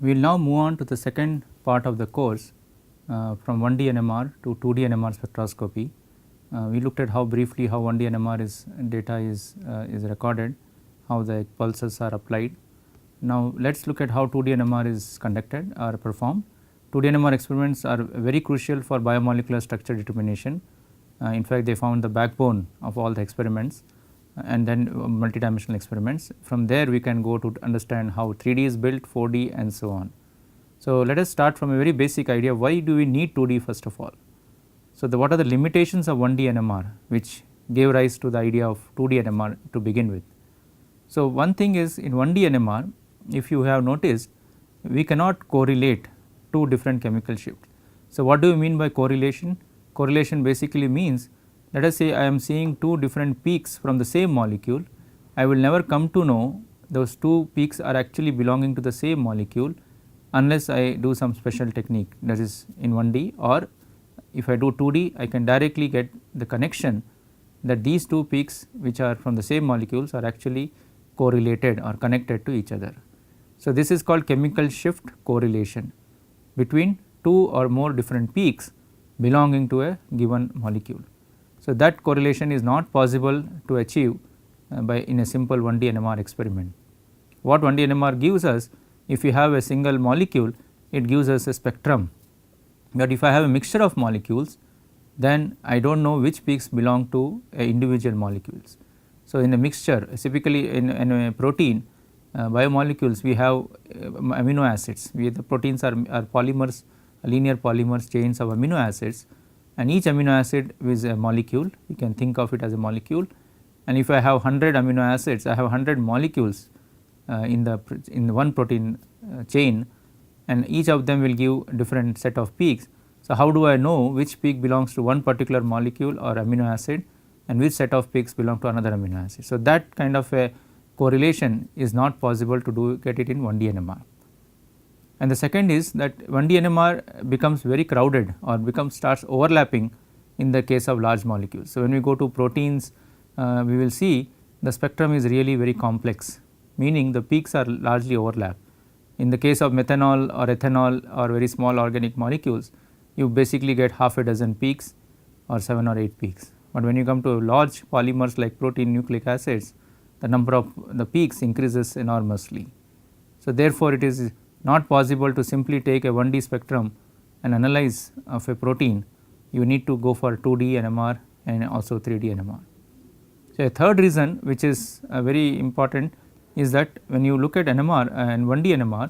We will now move on to the second part of the course from 1D NMR to 2D NMR spectroscopy. We looked at how briefly how 1D NMR data is recorded, how the pulses are applied. Now let us look at how 2D NMR is conducted or performed. 2D NMR experiments are very crucial for biomolecular structure determination. In fact, they found the backbone of all the experiments and then multidimensional experiments. From there we can go to understand how 3D is built, 4D and so on. So let us start from a very basic idea, why do we need 2D first of all. So what are the limitations of 1D NMR which gave rise to the idea of 2D NMR to begin with. So one thing is, in 1D NMR, if you have noticed, we cannot correlate two different chemical shifts. So what do you mean by correlation? Correlation basically means, let us say I am seeing two different peaks from the same molecule, I will never come to know those two peaks are actually belonging to the same molecule unless I do some special technique, that is in 1D, or if I do 2D I can directly get the connection that these two peaks which are from the same molecules are actually correlated or connected to each other. So this is called chemical shift correlation between two or more different peaks belonging to a given molecule. So that correlation is not possible to achieve by in a simple 1D NMR experiment. What 1D NMR gives us, if we have a single molecule, it gives us a spectrum, but if I have a mixture of molecules, then I do not know which peaks belong to individual molecules. So in a mixture, typically in a protein biomolecules, we have amino acids, the proteins are polymers, linear polymers, chains of amino acids, and each amino acid is a molecule, you can think of it as a molecule, and if I have 100 amino acids, I have 100 molecules in the one protein chain, and each of them will give different set of peaks. So how do I know which peak belongs to one particular molecule or amino acid and which set of peaks belong to another amino acid. So that kind of a correlation is not possible to get it in 1D NMR. And the second is that 1D NMR becomes very crowded or starts overlapping in the case of large molecules. So when we go to proteins, we will see the spectrum is really very complex, meaning the peaks are largely overlap. In the case of methanol or ethanol or very small organic molecules, you basically get half a dozen peaks or 7 or 8 peaks. But when you come to large polymers like protein nucleic acids, the number of the peaks increases enormously. So therefore it is not possible to simply take a 1D spectrum and analyze of a protein, you need to go for 2D NMR and also 3D NMR. So a third reason which is very important is that when you look at NMR and 1D NMR,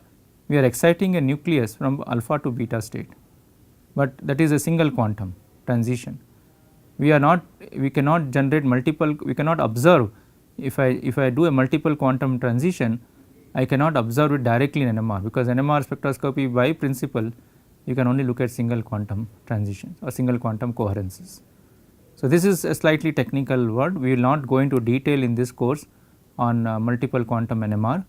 we are exciting a nucleus from alpha to beta state, but that is a single quantum transition. We cannot generate multiple, we cannot observe, if I do a multiple quantum transition, I cannot observe it directly in NMR, because NMR spectroscopy by principle you can only look at single quantum transitions or single quantum coherences. So this is a slightly technical word, we will not go into detail in this course on multiple quantum NMR.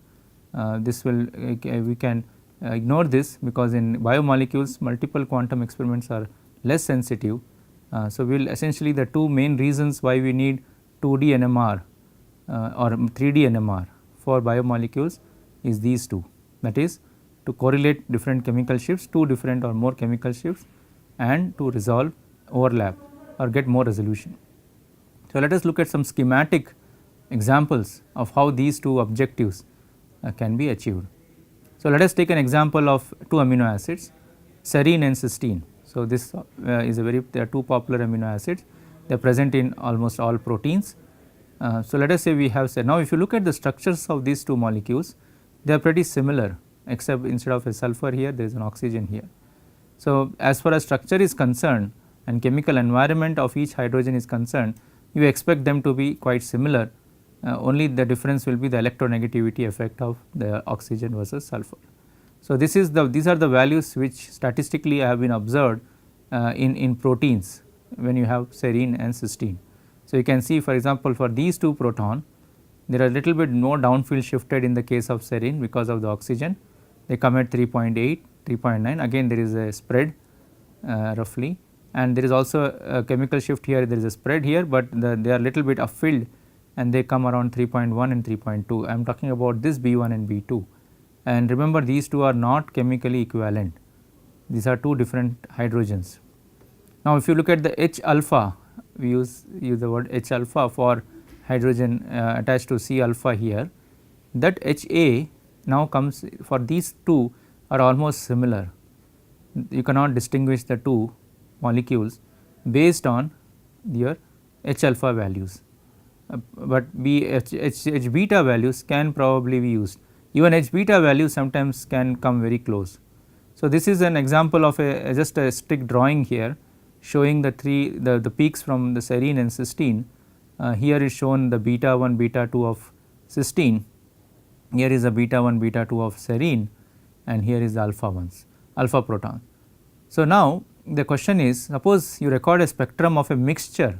We can ignore this, because in biomolecules multiple quantum experiments are less sensitive. So we will essentially, the two main reasons why we need 2D NMR or 3D NMR for biomolecules is these two, that is to correlate different chemical shifts, two different or more chemical shifts, and to resolve overlap or get more resolution. So let us look at some schematic examples of how these two objectives can be achieved. So let us take an example of two amino acids, serine and cysteine. So this is there are two popular amino acids, they are present in almost all proteins. So let us say we have now if you look at the structures of these two molecules, they are pretty similar, except instead of a sulfur here there is an oxygen here. So as far as structure is concerned and chemical environment of each hydrogen is concerned, you expect them to be quite similar, only the difference will be the electronegativity effect of the oxygen versus sulfur. So these are the values which statistically have been observed in proteins when you have serine and cysteine. So you can see, for example, for these two proton, there are little bit more downfield shifted in the case of serine because of the oxygen, they come at 3.8, 3.9, again there is a spread roughly, and there is also a chemical shift here, there is a spread here, but they are little bit upfield and they come around 3.1 and 3.2. I am talking about this B1 and B2. and remember these two are not chemically equivalent, these are two different hydrogens. Now, if you look at the H alpha, we use the word H alpha for hydrogen attached to C alpha here, that H A now comes for these two are almost similar. You cannot distinguish the two molecules based on your H alpha values, but H beta values can probably be used. Even H beta values sometimes can come very close. So, this is an example of just a strict drawing here showing the the peaks from the serine and cysteine. Here is shown the beta 1 beta 2 of cysteine, here is a beta 1 beta 2 of serine, and here is the alpha ones, alpha proton. So, now the question is, suppose you record a spectrum of a mixture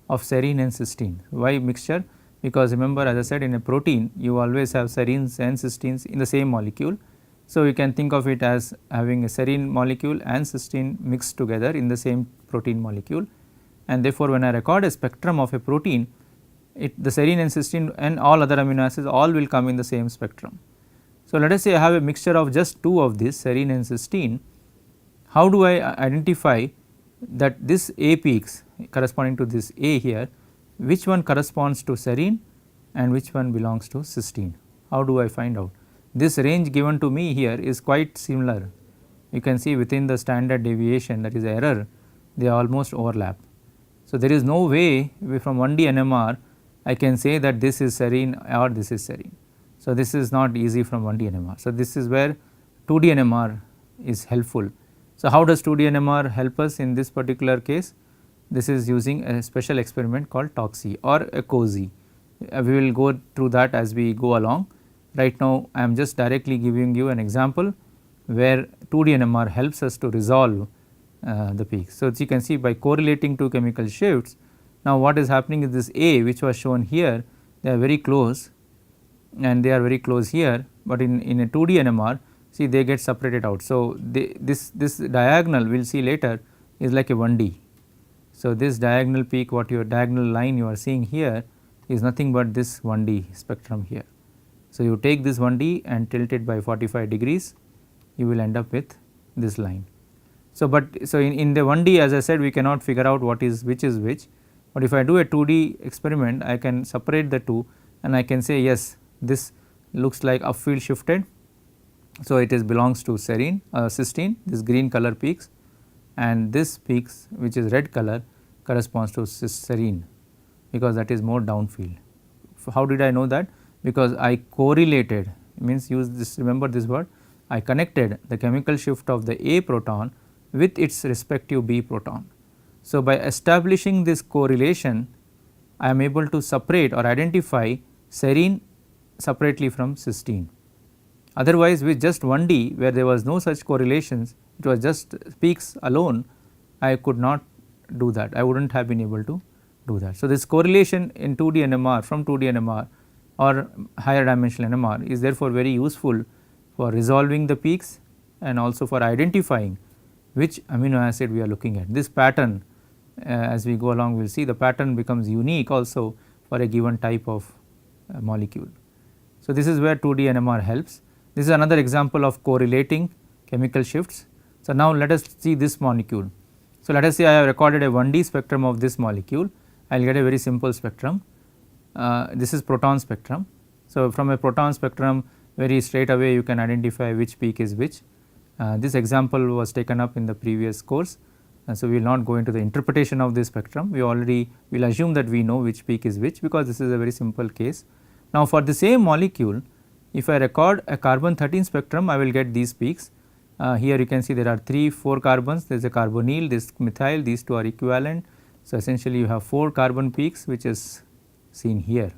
of serine and cysteine. Why mixture? Because remember, as I said, in a protein you always have serines and cysteines in the same molecule. So, you can think of it as having a serine molecule and cysteine mixed together in the same protein molecule, and therefore, when I record a spectrum of a protein, the serine and cysteine and all other amino acids all will come in the same spectrum. So, let us say I have a mixture of just two of this serine and cysteine. How do I identify that this A peaks corresponding to this A here, which one corresponds to serine and which one belongs to cysteine? How do I find out? This range given to me here is quite similar. You can see within the standard deviation, that is error, they almost overlap. So, there is no way from 1D NMR I can say that this is serine or this is serine. So, this is not easy from 1D NMR. So, this is where 2D NMR is helpful. So, how does 2D NMR help us in this particular case? This is using a special experiment called TOCSY or a COSY. We will go through that as we go along. Right now, I am just directly giving you an example where 2D NMR helps us to resolve the peaks. So, as you can see, by correlating two chemical shifts, now what is happening is this A, which was shown here, they are very close and they are very close here, but in a 2D NMR, see, they get separated out. So, this diagonal we will see later is like a 1D. So, this diagonal peak, what your diagonal line you are seeing here is nothing but this 1D spectrum here. So, you take this 1D and tilt it by 45 degrees, you will end up with this line. So, in the 1D, as I said, we cannot figure out what is which, but if I do a 2D experiment, I can separate the two and I can say yes, this looks like upfield shifted. So, it belongs to serine, cysteine, this green color peaks, and this peaks which is red color corresponds to serine, because that is more downfield. How did I know that? Because I correlated, means use this, remember this word, I connected the chemical shift of the A proton with its respective B proton. So, by establishing this correlation, I am able to separate or identify serine separately from cysteine. Otherwise, with just 1D where there was no such correlations, it was just peaks alone, I could not do that, I would not have been able to do that. So, this correlation in 2D NMR from 2D NMR or higher dimensional NMR is therefore very useful for resolving the peaks and also for identifying which amino acid we are looking at. This pattern, as we go along we will see, the pattern becomes unique also for a given type of molecule. So, this is where 2D NMR helps. This is another example of correlating chemical shifts. So, now let us see this molecule. So, let us say I have recorded a 1D spectrum of this molecule, I will get a very simple spectrum. This is proton spectrum. So, from a proton spectrum very straight away you can identify which peak is which. This example was taken up in the previous course. So, we will not go into the interpretation of this spectrum, we already will assume that we know which peak is which, because this is a very simple case. Now, for the same molecule, if I record a carbon 13 spectrum, I will get these peaks. Here you can see there are 4 carbons, there is a carbonyl, this methyl, these two are equivalent. So, essentially you have 4 carbon peaks which is seen here.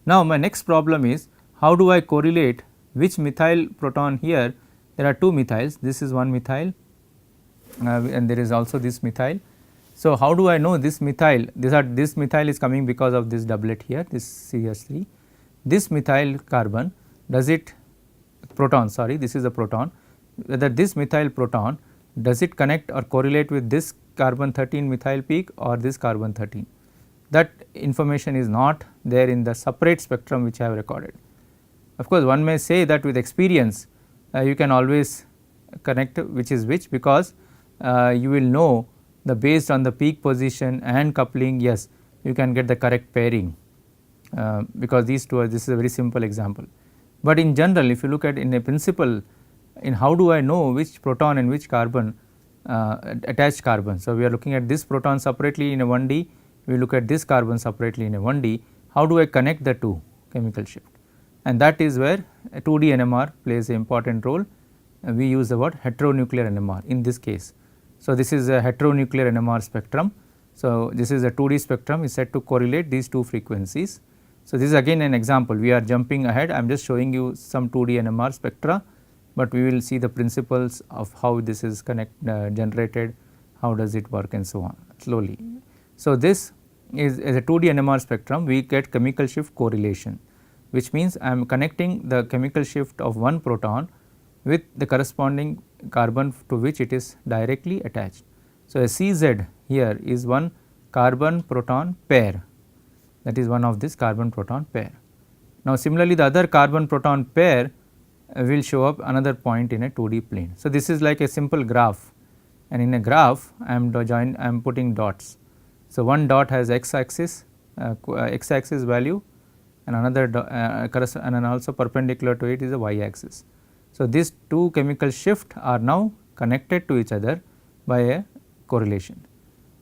Now, my next problem is how do I correlate which methyl proton here? There are 2 methyls, this is one methyl and there is also this methyl. So, how do I know this methyl? This methyl is coming because of this doublet here, this CH3. This methyl carbon, does it proton, sorry, this is a proton, whether this methyl proton does it connect or correlate with this carbon 13 methyl peak or this carbon 13. That information is not there in the separate spectrum which I have recorded. Of course, one may say that with experience you can always connect which is which, because you will know the based on the peak position and coupling, yes, you can get the correct pairing, because these two are, this is a very simple example. But in general, if you look at in a principle, in how do I know which proton and which carbon attached carbon. So, we are looking at this proton separately in a 1D, we look at this carbon separately in a 1D, how do I connect the two chemical shift, and that is where a 2D NMR plays an important role. We use the word heteronuclear NMR in this case. So, this is a heteronuclear NMR spectrum. So, this is a 2D spectrum is said to correlate these two frequencies. So, this is again an example, we are jumping ahead, I am just showing you some 2D NMR spectra, but we will see the principles of how this is generated, how does it work and so on slowly. So, this is as a 2D NMR spectrum, we get chemical shift correlation, which means I am connecting the chemical shift of one proton with the corresponding carbon to which it is directly attached. So, a CZ here is one carbon proton pair, that is one of this carbon proton pair. Now, similarly the other carbon proton pair will show up another point in a 2D plane. So, this is like a simple graph, and in a graph I am putting dots. So, one dot has x axis value, and another and also perpendicular to it is a y axis. So, these two chemical shift are now connected to each other by a correlation.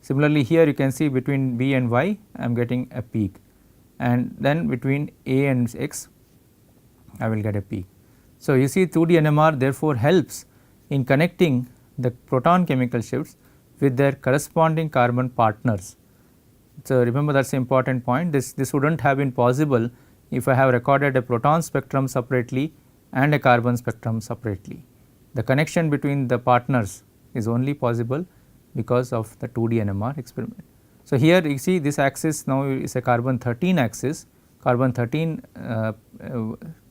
Similarly, here you can see between B and Y I am getting a peak, and then between A and X I will get a peak. So, you see 2D NMR therefore helps in connecting the proton chemical shifts with their corresponding carbon partners. So, remember that is an important point, this would not have been possible if I have recorded a proton spectrum separately and a carbon spectrum separately. The connection between the partners is only possible because of the 2D NMR experiment. So, here you see this axis now is a carbon 13 axis, carbon 13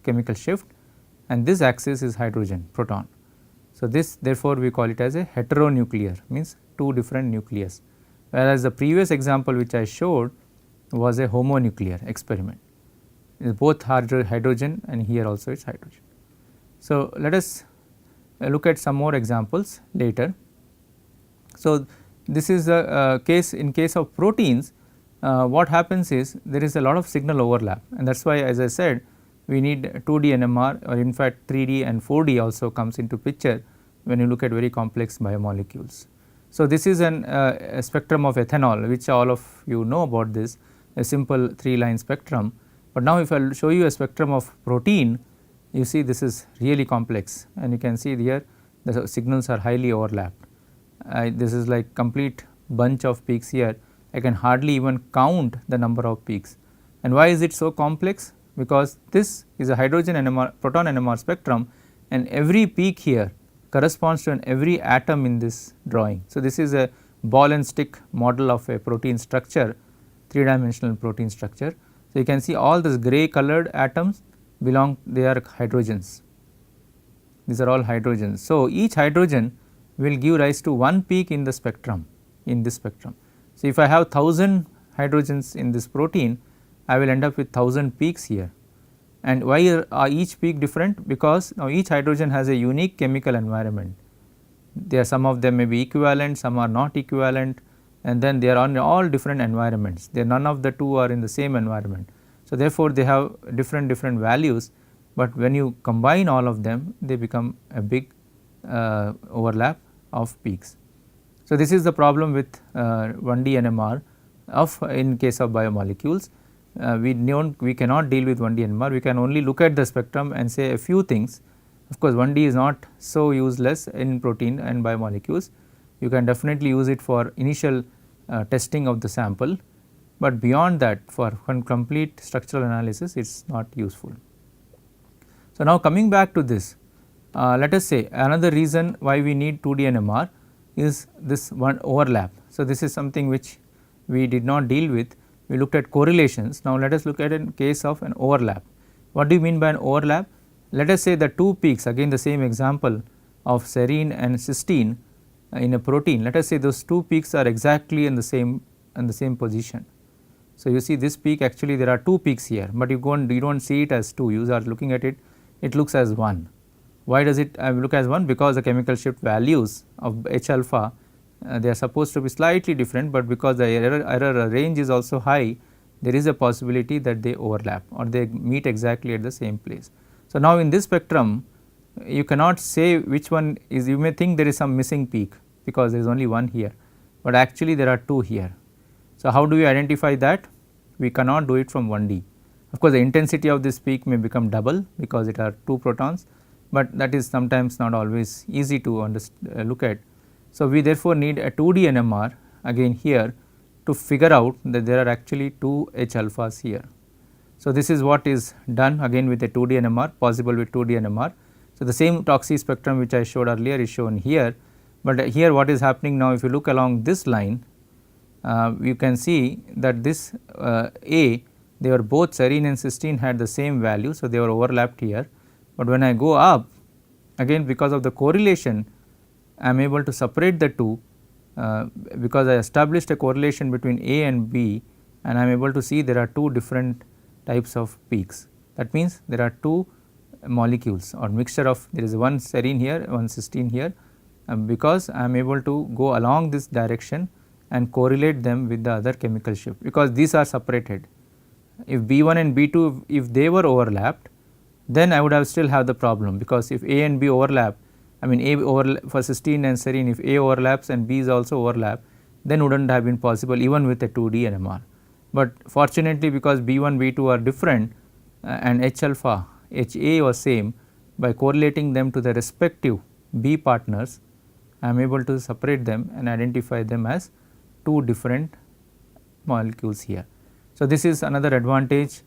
chemical shift, and this axis is hydrogen proton. So, this therefore, we call it as a heteronuclear, means two different nucleus, whereas the previous example which I showed was a homonuclear experiment, both hydrogen and here also it is hydrogen. So, let us look at some more examples later. So, this is a case in case of proteins, what happens is there is a lot of signal overlap, and that is why, as I said, we need 2D NMR, or in fact 3D and 4D also comes into picture when you look at very complex biomolecules. So, this is a spectrum of ethanol, which all of you know about this, a simple 3-line spectrum. But now, if I will show you a spectrum of protein, you see this is really complex, and you can see here the signals are highly overlapped. This is like complete bunch of peaks here, I can hardly even count the number of peaks. And why is it so complex? Because this is a hydrogen NMR, proton NMR spectrum, and every peak here corresponds to every atom in this drawing. So, this is a ball and stick model of a protein structure, 3-dimensional protein structure. So, you can see all these grey colored atoms belong, they are hydrogens, these are all hydrogens. So, each hydrogen will give rise to one peak in the spectrum, in this spectrum. So, if I have 1000 hydrogens in this protein, I will end up with 1000 peaks here. And why are each peak different? Because now each hydrogen has a unique chemical environment. There some of them may be equivalent, some are not equivalent, and then they are on all different environments. They none of the two are in the same environment. So, therefore, they have different values, but when you combine all of them, they become a big overlap of peaks. So, this is the problem with 1D NMR of in case of biomolecules. We cannot deal with 1D NMR, we can only look at the spectrum and say a few things. Of course, 1D is not so useless in protein and biomolecules, you can definitely use it for initial testing of the sample, but beyond that for complete structural analysis it is not useful. So, now coming back to this, let us say another reason why we need 2D NMR is this one overlap. So, this is something which we did not deal with, we looked at correlations. Now, let us look at a case of an overlap. What do you mean by an overlap? Let us say the two peaks, again the same example of serine and cysteine in a protein, let us say those two peaks are exactly in the same position. So, you see this peak, actually there are 2 peaks here, but you do not see it as 2, you are looking at it, it looks as 1. Why does it look as 1? Because the chemical shift values of H alpha they are supposed to be slightly different, but because the error range is also high, there is a possibility that they overlap or they meet exactly at the same place. So, now in this spectrum you cannot say which one is, you may think there is some missing peak because there is only one here, but actually there are 2 here. So, how do we identify that? We cannot do it from 1D. Of course, the intensity of this peak may become double because it are 2 protons, but that is sometimes not always easy to look at. So, we therefore need a 2D NMR again here to figure out that there are actually 2 H alphas here. So, this is what is done again with a 2D NMR, possible with 2D NMR. So, the same Toxi spectrum which I showed earlier is shown here, but here what is happening now, if you look along this line, you can see that this A, they were both serine and cysteine had the same value. So, they were overlapped here, but when I go up again because of the correlation I am able to separate the 2 because I established a correlation between A and B, and I am able to see there are 2 different types of peaks. That means, there are 2 molecules or mixture of, there is one serine here, one cysteine here, because I am able to go along this direction and correlate them with the other chemical shift, because these are separated. If B1 and B2, if they were overlapped, then I would have still have the problem, because if A and B overlap, I mean A for cysteine and serine, if A overlaps and B is also overlap, then would not have been possible even with a 2D NMR. But fortunately, because B1, B2 are different and H alpha, HA was same, by correlating them to the respective B partners, I am able to separate them and identify them as 2 different molecules here. So, this is another advantage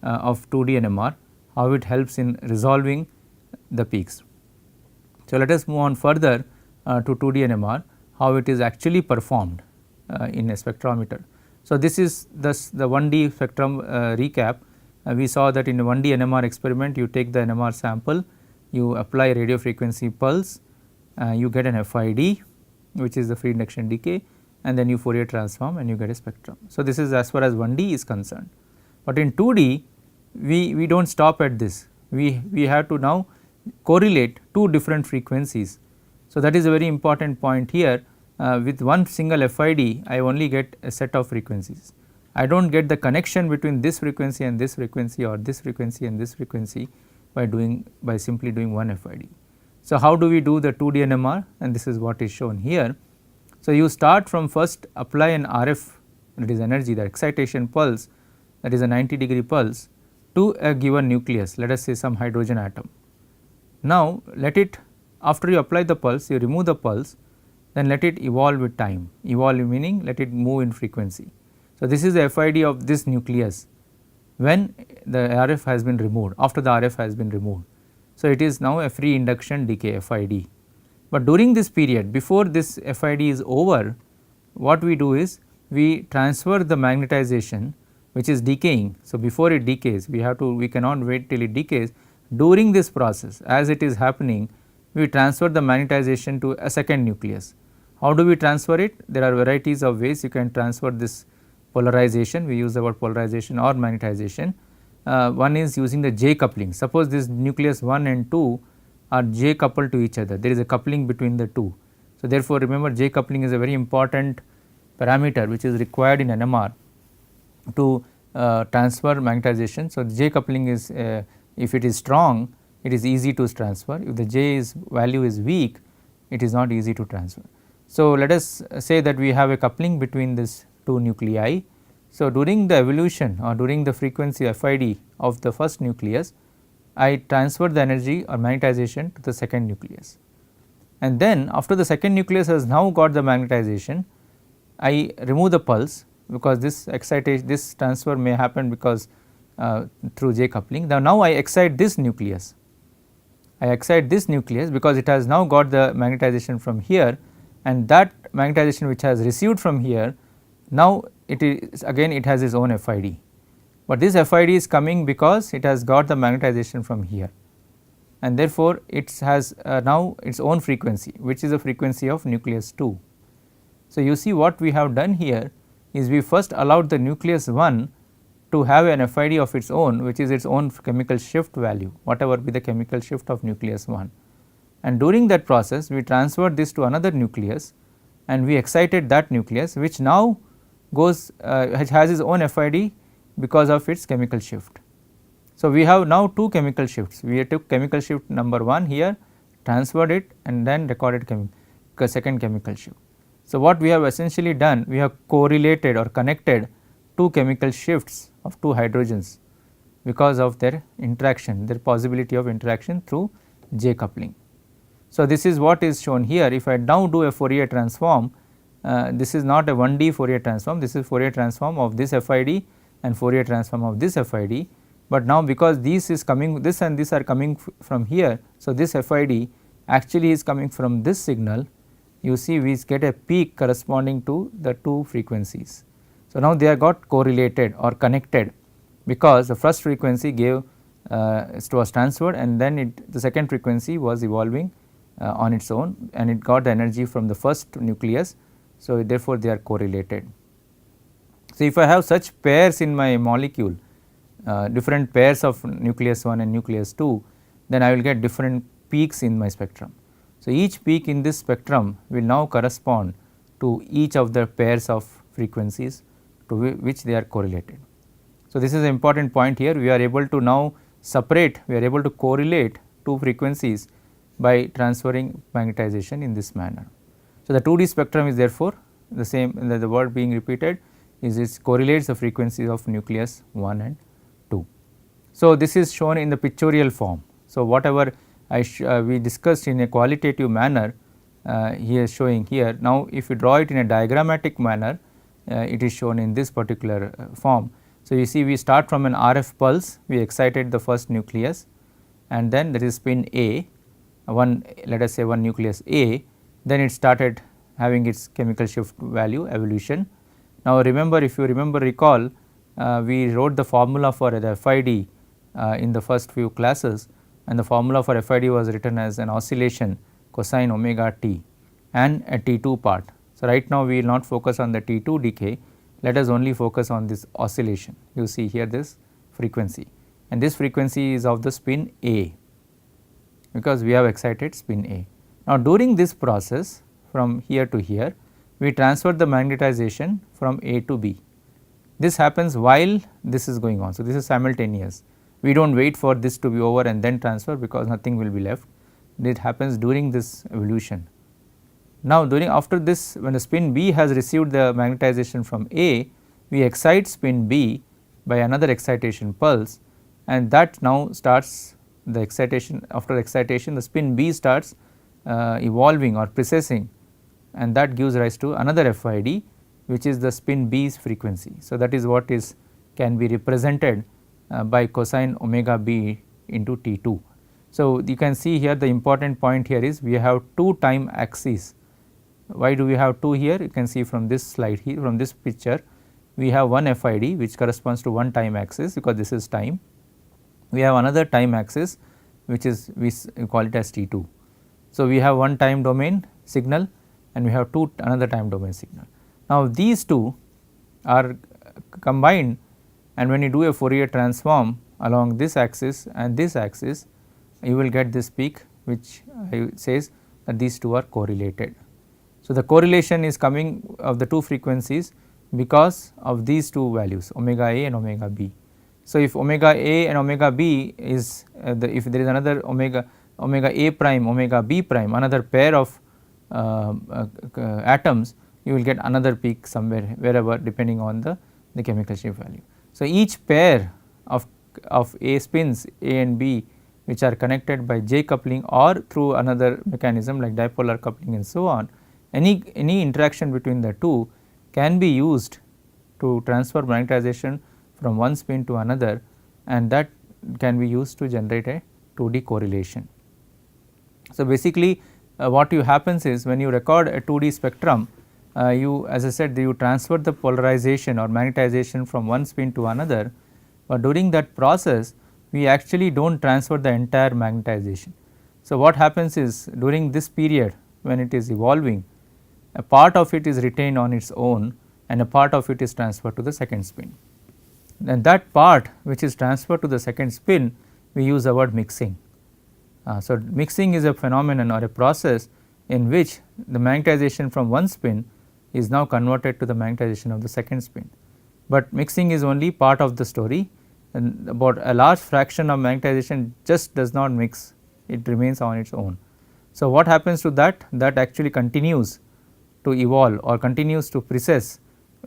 of 2D NMR, how it helps in resolving the peaks. So, let us move on further to 2D NMR, how it is actually performed in a spectrometer. So, this is thus the 1D spectrum recap. We saw that in a 1D NMR experiment, you take the NMR sample, you apply radio frequency pulse, you get an FID, which is the free induction decay, and then you Fourier transform and you get a spectrum. So, this is as far as 1D is concerned, but in 2D we do not stop at this, we have to now correlate 2 different frequencies. So, that is a very important point here. With one single FID, I only get a set of frequencies. I do not get the connection between this frequency and this frequency or this frequency and this frequency by simply doing one FID. So, how do we do the 2D NMR, and this is what is shown here. So, you start from first apply an RF, that is energy, the excitation pulse, that is a 90-degree pulse, to a given nucleus, let us say some hydrogen atom. Now, let it, after you apply the pulse, you remove the pulse, then let it evolve with time, evolve meaning let it move in frequency. So, this is the FID of this nucleus when the RF has been removed, after the RF has been removed. So, it is now a free induction decay FID. But during this period, before this FID is over, what we do is we transfer the magnetization which is decaying. So, before it decays, we cannot wait till it decays. During this process, as it is happening, we transfer the magnetization to a second nucleus. How do we transfer it? There are varieties of ways you can transfer this polarization, we use the word polarization or magnetization. One is using the J coupling. Suppose this nucleus 1 and 2 are J coupled to each other, there is a coupling between the two. So, therefore, remember J coupling is a very important parameter which is required in NMR to transfer magnetization. So, J coupling is if it is strong, it is easy to transfer. If the J value is weak, it is not easy to transfer. So, let us say that we have a coupling between these 2 nuclei. So, during the evolution or during the frequency FID of the first nucleus, I transfer the energy or magnetization to the second nucleus, and then after the second nucleus has now got the magnetization, I remove the pulse, because this excitation, this transfer may happen because through J coupling. Now I excite this nucleus, because it has now got the magnetization from here, and that magnetization which has received from here, now it is again it has its own FID, but this FID is coming because it has got the magnetization from here, and therefore it has now its own frequency, which is the frequency of nucleus 2. So, you see what we have done here, is we first allowed the nucleus 1 to have an FID of its own, which is its own chemical shift value, whatever be the chemical shift of nucleus 1. And during that process we transferred this to another nucleus and we excited that nucleus, which now goes has its own FID because of its chemical shift. So, we have now two chemical shifts. We took chemical shift number 1 here, transferred it and then recorded second chemical shift. So, what we have essentially done, we have correlated or connected two chemical shifts of two hydrogens because of their interaction, their possibility of interaction through J coupling. So, this is what is shown here. If I now do a Fourier transform, this is not a 1D Fourier transform, this is Fourier transform of this FID and Fourier transform of this FID. But now because this is coming, this and this are coming from here. So, this FID actually is coming from this signal. You see we get a peak corresponding to the two frequencies. So, now they are got correlated or connected because the first frequency gave was transferred and then the second frequency was evolving on its own and it got the energy from the first nucleus. So, therefore, they are correlated. So, if I have such pairs in my molecule, different pairs of nucleus 1 and nucleus 2, then I will get different peaks in my spectrum. So, each peak in this spectrum will now correspond to each of the pairs of frequencies to which they are correlated. So, this is an important point here. We are able to now separate, we are able to correlate two frequencies by transferring magnetization in this manner. So, the 2D spectrum is therefore the same, the word being repeated is it correlates the frequencies of nucleus 1 and 2. So, this is shown in the pictorial form. So, whatever we discussed in a qualitative manner here showing here. Now, if you draw it in a diagrammatic manner, it is shown in this particular form. So, you see we start from an RF pulse, we excited the first nucleus and then there is spin A, one let us say one nucleus A, then it started having its chemical shift value evolution. Now, remember, if you recall, we wrote the formula for the FID in the first few classes and the formula for FID was written as an oscillation cosine omega t and a T2 part. So, right now we will not focus on the T2 decay, let us only focus on this oscillation. You see here this frequency and this frequency is of the spin A because we have excited spin A. Now, during this process from here to here, we transfer the magnetization from A to B. This happens while this is going on. So, this is simultaneous. We do not wait for this to be over and then transfer because nothing will be left. It happens during this evolution. Now, after this, when the spin B has received the magnetization from A, we excite spin B by another excitation pulse and that now starts the excitation. After excitation, the spin B starts evolving or precessing and that gives rise to another FID, which is the spin B's frequency. So, that is what can be represented by cosine omega B into T2. So, you can see here the important point here is we have two time axes. Why do we have two here? You can see from this slide here, from this picture, we have one FID which corresponds to one time axis because this is time. We have another time axis which is we call it as T2. So, we have one time domain signal and we have another time domain signal. Now, these two are combined and when you do a Fourier transform along this axis and this axis, you will get this peak which says that these two are correlated. So, the correlation is coming of the two frequencies because of these two values omega A and omega B. So, if omega A and omega B is if there is another omega A prime omega B prime, another pair of atoms, you will get another peak somewhere wherever depending on the chemical shift value. So, each pair of A spins A and B which are connected by J coupling or through another mechanism like dipolar coupling and so on, any interaction between the two can be used to transfer magnetization from one spin to another and that can be used to generate a 2D correlation. So, basically what happens is when you record a 2D spectrum, you as I said you transfer the polarization or magnetization from one spin to another, but during that process we actually do not transfer the entire magnetization. So, what happens is during this period when it is evolving, a part of it is retained on its own and a part of it is transferred to the second spin. And that part which is transferred to the second spin, we use the word mixing. So, mixing is a phenomenon or a process in which the magnetization from one spin is now converted to the magnetization of the second spin. But mixing is only part of the story, and about a large fraction of magnetization just does not mix, it remains on its own. So, what happens to that? That actually continues to evolve or continues to precess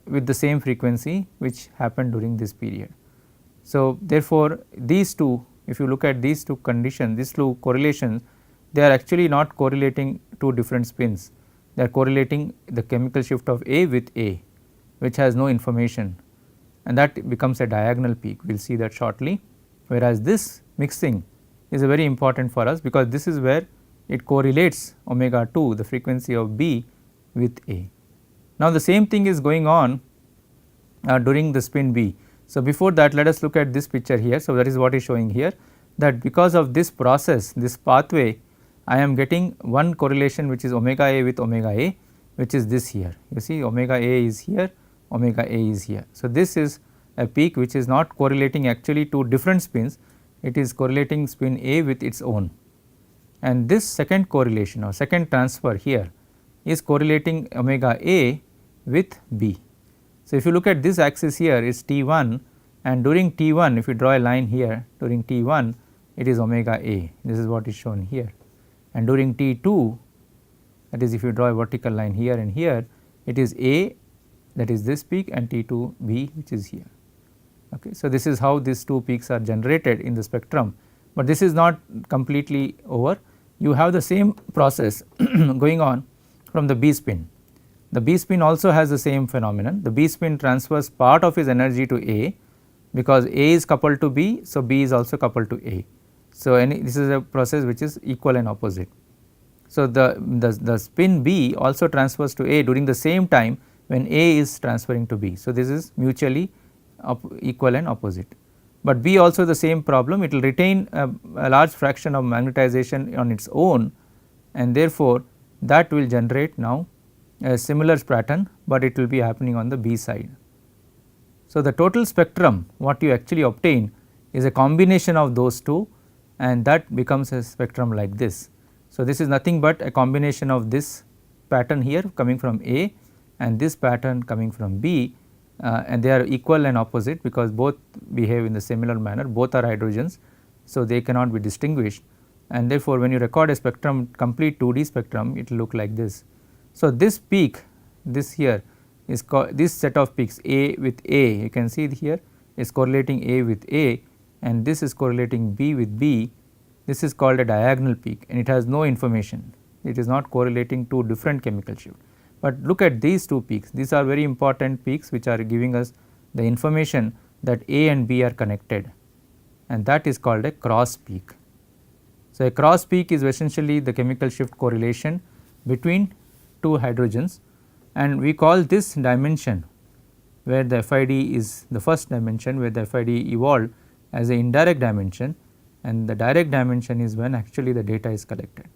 with the same frequency which happened during this period. So, therefore, these two, if you look at these two conditions, these two correlations, they are actually not correlating two different spins, they are correlating the chemical shift of A with A, which has no information, and that becomes a diagonal peak, we will see that shortly. Whereas, this mixing is very important for us, because this is where it correlates omega 2, the frequency of B, with A. Now, the same thing is going on during the spin B. So, before that, let us look at this picture here. So, that is what is showing here, that because of this process, this pathway, I am getting one correlation which is omega A with omega A, which is this here. You see omega A is here, omega A is here. So, this is a peak which is not correlating actually two different spins, it is correlating spin A with its own. And this second correlation or second transfer here is correlating omega A with B. So, if you look at this axis here, it is T1, and during T1, if you draw a line here, during T1 it is omega A, this is what is shown here, and during T2, that is if you draw a vertical line here and here, it is A, that is this peak, and T2 B, which is here. Okay. So, this is how these two peaks are generated in the spectrum, but this is not completely over. You have the same process going on from the B spin. The B spin also has the same phenomenon. The B spin transfers part of its energy to A, because A is coupled to B. So, B is also coupled to A. So, this is a process which is equal and opposite. So, the spin B also transfers to A during the same time when A is transferring to B. So, this is mutually equal and opposite. But B also the same problem, it will retain a large fraction of magnetization on its own, and therefore, that will generate now a similar pattern, but it will be happening on the B side. So, the total spectrum what you actually obtain is a combination of those two, and that becomes a spectrum like this. So, this is nothing but a combination of this pattern here coming from A and this pattern coming from B, and they are equal and opposite, because both behave in the similar manner, both are hydrogens. So, they cannot be distinguished, and therefore, when you record a spectrum, complete 2D spectrum, it will look like this. So, this peak, this here is called, this set of peaks A with A, you can see here is correlating A with A, and this is correlating B with B. This is called a diagonal peak, and it has no information, it is not correlating two different chemical shift. But look at these two peaks, these are very important peaks which are giving us the information that A and B are connected, and that is called a cross peak. So, a cross peak is essentially the chemical shift correlation between two hydrogens, and we call this dimension where the FID is the first dimension, where the FID evolved as an indirect dimension, and the direct dimension is when actually the data is collected.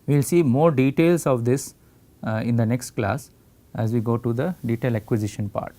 We will see more details of this in the next class as we go to the detail acquisition part.